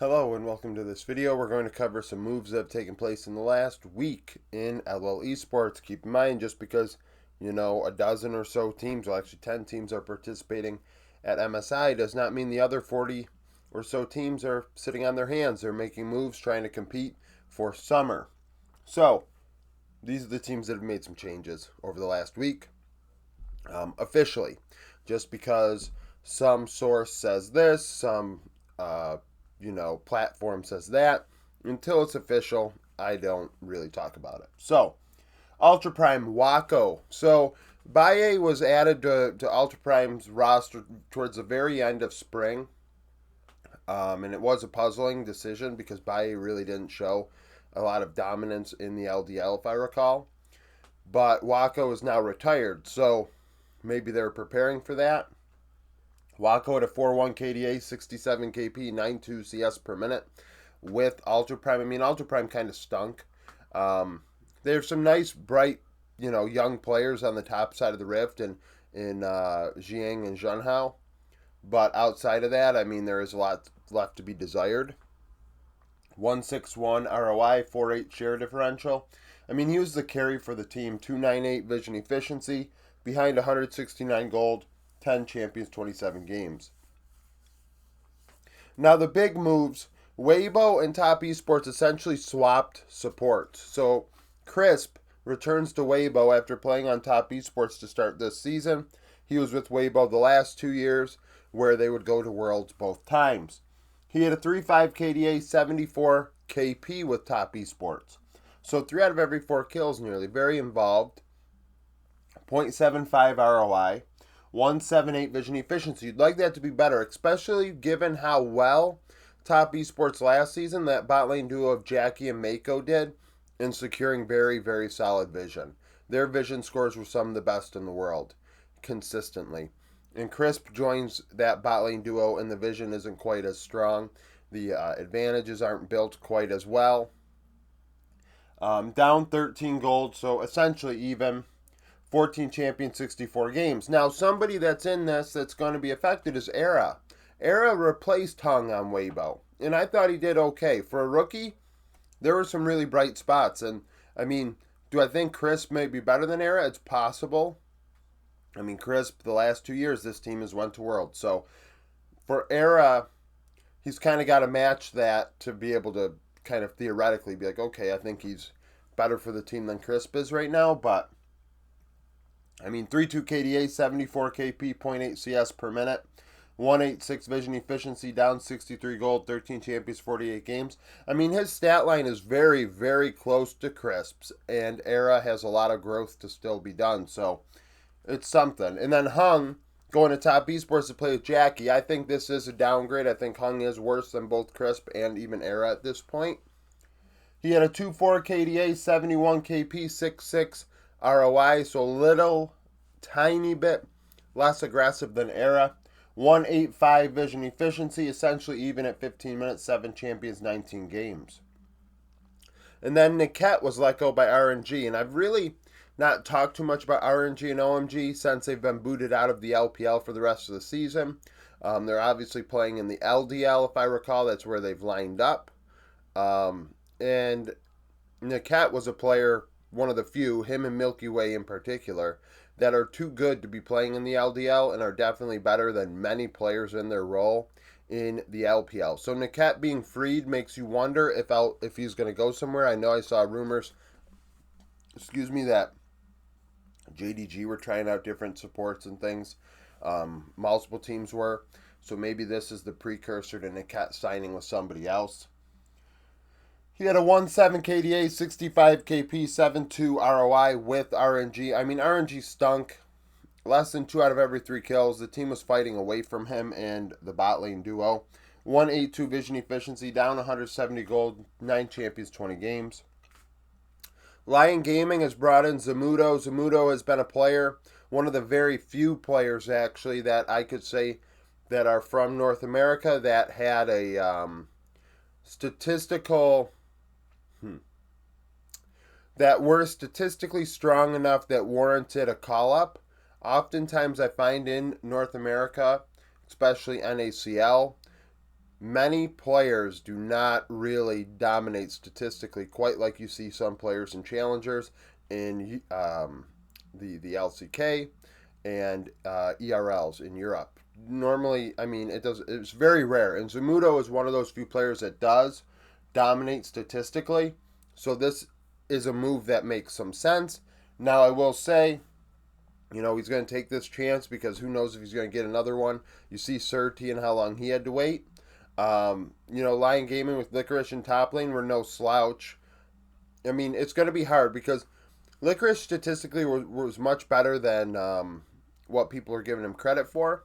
Hello and welcome to this video. We're going to cover some moves that have taken place in the last week in Lol Esports. Keep in mind, just because, a dozen or so teams, well actually 10 teams are participating at MSI does not mean the other 40 or so teams are sitting on their hands. They're making moves, trying to compete for summer. So, these are the teams that have made some changes over the last week. Officially, just because some source says this, some platform says that. Until it's official, I don't really talk about it. So, Ultra Prime Wako. So, Baye was added to Ultra Prime's roster towards the very end of spring. And it was a puzzling decision because Baye really didn't show a lot of dominance in the LDL, if I recall. But Wako is now retired, so maybe they're preparing for that. Wako at a 4-1 KDA, 67 KP, 9.2 CS per minute with Ultra Prime. I mean, Ultra Prime kind of stunk. There's some nice, bright, young players on the top side of the Rift in Jiang and Zhenhao. But outside of that, I mean, there is a lot left to be desired. 161 ROI, 4.8 share differential. I mean, he was the carry for the team. 298 vision efficiency, behind 169 gold. 10 champions, 27 games. Now the big moves, Waybo and Top Esports essentially swapped supports. So Crisp returns to Waybo after playing on Top Esports to start this season. He was with Waybo the last 2 years where they would go to Worlds both times. He had a 3.5 KDA, 74 KP with Top Esports. So 3 out of every 4 kills nearly. Very involved. 0.75 ROI. 178 vision efficiency. You'd like that to be better, especially given how well Top Esports last season, that bot lane duo of Jackie and Mako did in securing very, very solid vision. Their vision scores were some of the best in the world, consistently. And Crisp joins that bot lane duo, and the vision isn't quite as strong. The advantages aren't built quite as well. Down 13 gold, so essentially even. 14 champions, 64 games. Now, somebody that's in this that's going to be affected is Era. Era replaced Hung on Waybo, and I thought he did okay. For a rookie, there were some really bright spots, and, I mean, do I think Crisp may be better than Era? It's possible. I mean, Crisp, the last 2 years, this team has went to World. So, for Era, he's kind of got to match that to be able to kind of theoretically be like, okay, I think he's better for the team than Crisp is right now, but I mean, 3.2 KDA, 74 KP, 0.8 CS per minute, 186 vision efficiency, down 63 gold, 13 champions, 48 games. I mean, his stat line is very, very close to Crisp's, and Era has a lot of growth to still be done, so it's something. And then Hung, going to Top Esports to play with Jackie. I think this is a downgrade. I think Hung is worse than both Crisp and even Era at this point. He had a 2.4 KDA, 71 KP, 6.6 ROI, so little, tiny bit less aggressive than Era. 185 vision efficiency, essentially even at 15 minutes, 7 champions, 19 games. And then Niket was let go by RNG, and I've really not talked too much about RNG and OMG since they've been booted out of the LPL for the rest of the season. They're obviously playing in the LDL, if I recall. That's where they've lined up. And Niket was a player, one of the few, him and Milky Way in particular, that are too good to be playing in the LDL and are definitely better than many players in their role in the LPL. So Niket being freed makes you wonder if he's going to go somewhere. I know I saw rumors, that JDG were trying out different supports and things. Multiple teams were. So maybe this is the precursor to Niket signing with somebody else. He had a 1.7 KDA, 65 KP, 7.2 ROI with RNG. I mean, RNG stunk. Less than 2 out of every 3 kills. The team was fighting away from him and the bot lane duo. 182 vision efficiency, down 170 gold, 9 champions, 20 games. Lion Gaming has brought in Zamudo. Zamudo has been a player, one of the very few players actually that I could say that are from North America that had a that were statistically strong enough that warranted a call-up. Oftentimes I find in North America, especially NACL, many players do not really dominate statistically quite like you see some players in challengers in the LCK and ERLs in Europe. Normally, I mean, it's very rare, and Zamudo is one of those few players that does dominate statistically. So this is a move that makes some sense. Now, I will say, he's going to take this chance because who knows if he's going to get another one. You see Surti and how long he had to wait. Lion Gaming with Licorice and top lane were no slouch. I mean, it's going to be hard because Licorice statistically was much better than what people are giving him credit for.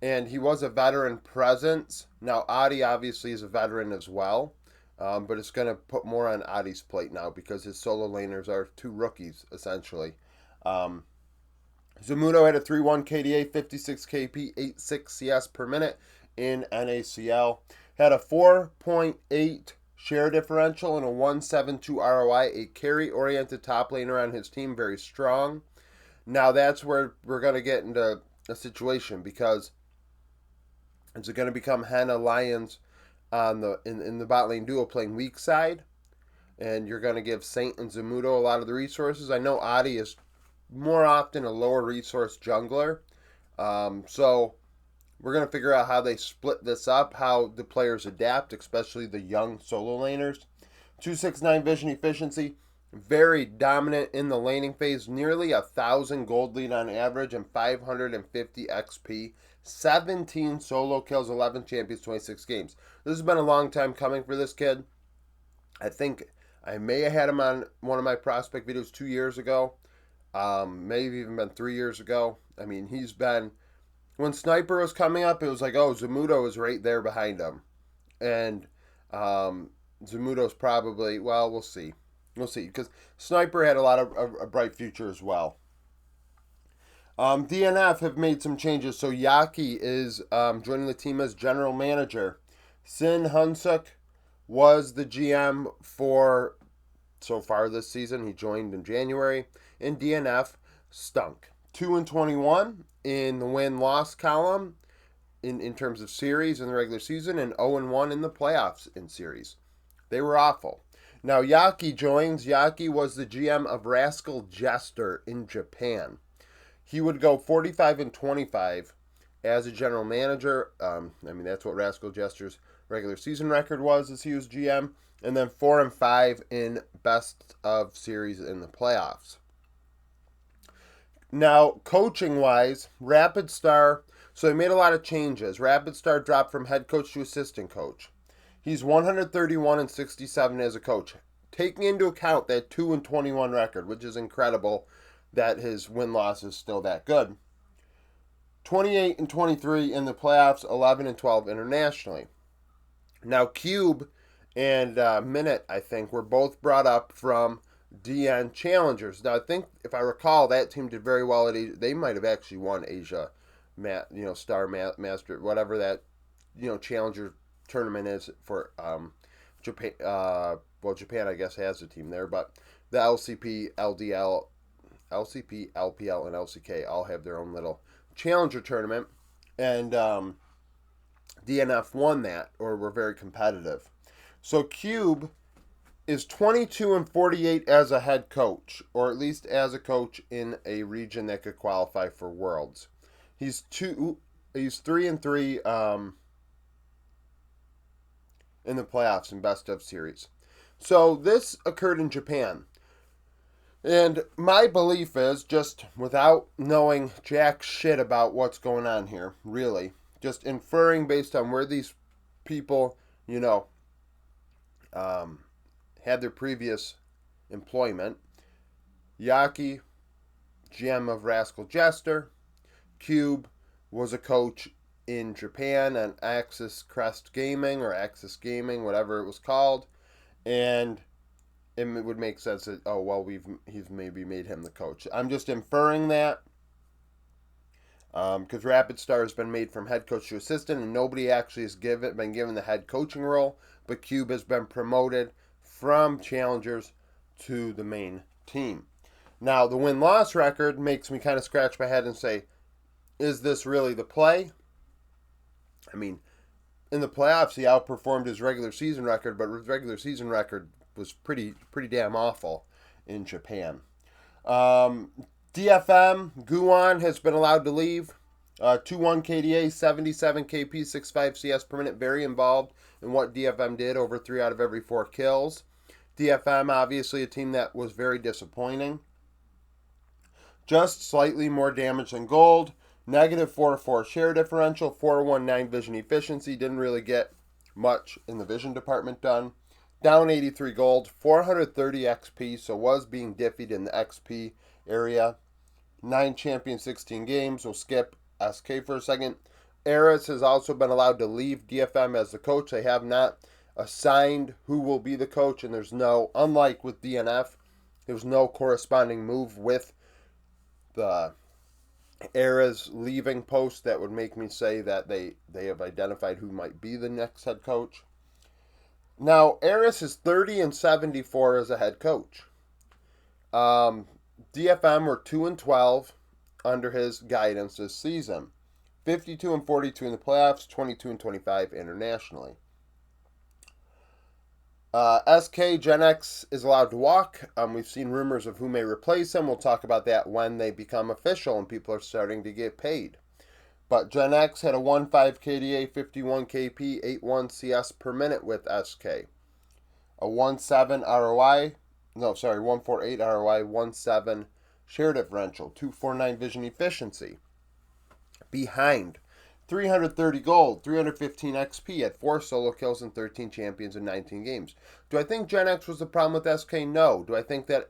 And he was a veteran presence. Now, Adi obviously is a veteran as well. But it's going to put more on Adi's plate now because his solo laners are two rookies, essentially. Zamudo had a 3-1 KDA, 56 KP, 8.6 CS per minute in NACL. Had a 4.8 share differential and a 1.72 ROI, a carry-oriented top laner on his team, very strong. Now that's where we're going to get into a situation because it's going to become Henna Lions on in the bot lane duo playing weak side, and you're going to give Saint and Zamudo a lot of the resources. I know Adi is more often a lower resource jungler, so we're going to figure out how they split this up, how the players adapt, especially the young solo laners. 269 vision efficiency, very dominant in the laning phase, nearly 1,000 gold lead on average and 550 XP. 17 solo kills, 11 champions, 26 games. This has been a long time coming for this kid. I think I may have had him on one of my prospect videos 2 years ago. Maybe even been 3 years ago. I mean, he's been... When Sniper was coming up, it was like, oh, Zamudo is right there behind him. And Zamudo's probably... Well, we'll see. We'll see. Because Sniper had a lot of a bright future as well. DNF have made some changes, so Yaki is joining the team as general manager. Sin Hunsuk was the GM for so far this season. He joined in January, and DNF stunk. 2-21 in the win-loss column in terms of series in the regular season, and 0-1 in the playoffs in series. They were awful. Now Yaki joins. Yaki was the GM of Rascal Jester in Japan. He would go 45-25 as a general manager. I mean, that's what Rascal Jester's regular season record was as he was GM. And then 4-5 in best of series in the playoffs. Now, coaching-wise, Rapid Star, so they made a lot of changes. Rapid Star dropped from head coach to assistant coach. He's 131-67 as a coach, taking into account that 2-21 record, which is incredible that his win-loss is still that good. 28-23 in the playoffs, 11-12 internationally. Now, Cube and Minute, I think, were both brought up from DN Challengers. Now, I think, if I recall, that team did very well at Asia. They might have actually won Asia, Star Master, whatever that, Challenger tournament is for Japan. Japan, I guess, has a team there, but the LCP, LPL, and LCK all have their own little Challenger tournament, and DNF won that, or were very competitive. So Cube is 22-48 as a head coach, or at least as a coach in a region that could qualify for Worlds. He's 3-3 in the playoffs in best of series. So this occurred in Japan. And my belief is, just without knowing jack shit about what's going on here, really, just inferring based on where these people, had their previous employment. Yaki, GM of Rascal Jester. Cube was a coach in Japan on Axis Crest Gaming, or Axis Gaming, whatever it was called. And it would make sense that, he's maybe made him the coach. I'm just inferring that because Rapid Star has been made from head coach to assistant, and nobody actually has been given the head coaching role, but Cube has been promoted from challengers to the main team. Now, the win-loss record makes me kind of scratch my head and say, is this really the play? I mean, in the playoffs, he outperformed his regular season record, but his regular season record was pretty damn awful in Japan. DFM, Guan has been allowed to leave. 2-1 KDA, 77 KP, 65 CS per minute. Very involved in what DFM did, over 3 out of every 4 kills. DFM, obviously a team that was very disappointing. Just slightly more damage than gold. Negative 4-4 share differential, 419 vision efficiency. Didn't really get much in the vision department done. Down 83 gold, 430 XP, so was being diffied in the XP area. 9 champion, 16 games. We'll skip SK for a second. Eris has also been allowed to leave DFM as the coach. They have not assigned who will be the coach, and there's no, unlike with DNF, there's no corresponding move with the Eris leaving post that would make me say that they have identified who might be the next head coach. Now, Eris is 30-74 as a head coach. DFM were 2-12 under his guidance this season. 52-42 in the playoffs, 22-25 internationally. SK Gen X is allowed to walk. We've seen rumors of who may replace him. We'll talk about that when they become official and people are starting to get paid. But Gen X had a 1.5 KDA, 51 KP, 8.1 CS per minute with SK. A 1.7 ROI, 1.48 ROI, 1.7 share differential, 249 vision efficiency. Behind 330 gold, 315 XP at 4 solo kills and 13 champions in 19 games. Do I think Gen X was the problem with SK? No. Do I think that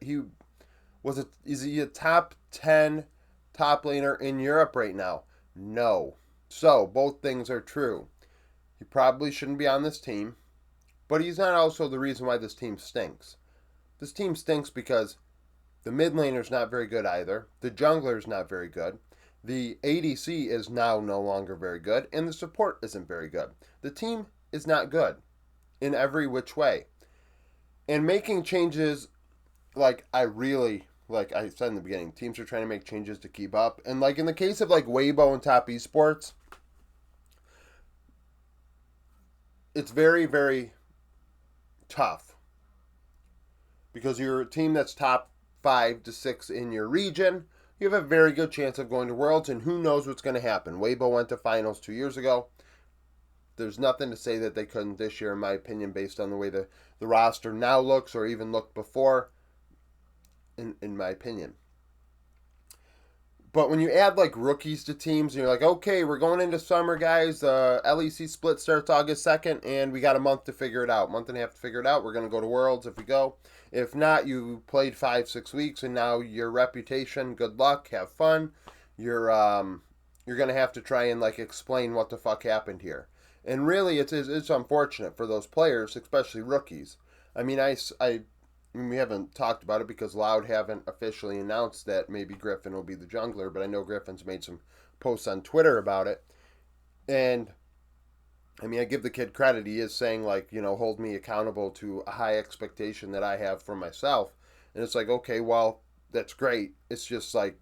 is he a top 10 top laner in Europe right now? No. So, both things are true. He probably shouldn't be on this team, but he's not also the reason why this team stinks. This team stinks because the mid laner's not very good either. The jungler's not very good. The ADC is now no longer very good, and the support isn't very good. The team is not good in every which way. And making changes, like I said in the beginning, teams are trying to make changes to keep up. And like in the case of like Waybo and Top Esports, it's very, very tough. Because you're a team that's top 5 to 6 in your region, you have a very good chance of going to Worlds, and who knows what's going to happen. Waybo went to finals 2 years ago. There's nothing to say that they couldn't this year, in my opinion, based on the way the roster now looks, or even looked before, in my opinion. But when you add like rookies to teams, and you're like, okay, we're going into summer, guys. LEC split starts August 2nd, and we got a month to figure it out. Month and a half to figure it out. We're going to go to Worlds if we go. If not, you played 5-6 weeks, and now your reputation, good luck, have fun. You're going to have to try and like explain what the fuck happened here. And really, it's unfortunate for those players, especially rookies. I mean, we haven't talked about it because Loud haven't officially announced that maybe Griffin will be the jungler, but I know Griffin's made some posts on Twitter about it. And, I mean, I give the kid credit. He is saying, like, you know, hold me accountable to a high expectation that I have for myself. And it's like, okay, well, that's great. It's just, like,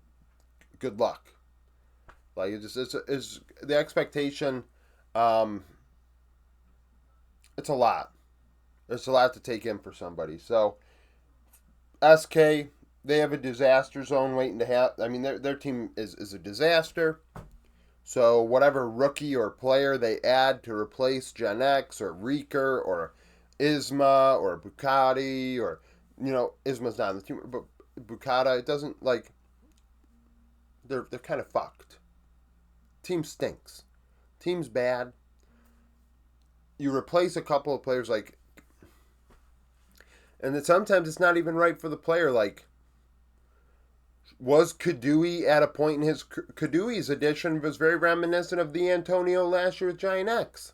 good luck. Like, it's the expectation, it's a lot. It's a lot to take in for somebody. So, SK, they have a disaster zone waiting to happen. I mean, their team is a disaster. So whatever rookie or player they add to replace Gen X or Reeker or Isma or Bukati or, you know, Isma's not on the team, but Bukata, it doesn't, like, they're kind of fucked. Team stinks. Team's bad. You replace a couple of players, like, and then sometimes it's not even right for the player. Like, was Kadui at a point in his... Kadui's addition was very reminiscent of the Antonio last year with Giant X.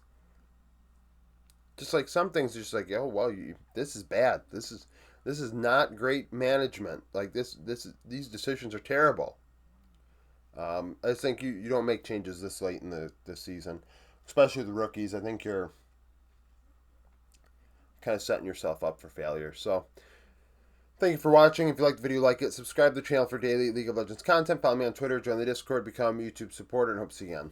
Just like some things, just like, oh, well, this is bad. This is not great management. Like, these decisions are terrible. I think you don't make changes this late in the season, especially the rookies. I think you're kind of setting yourself up for failure. So, thank you for watching. If you liked the video, like it. Subscribe to the channel for daily League of Legends content. Follow me on Twitter. Join the Discord. Become a YouTube supporter. And hope to see you again.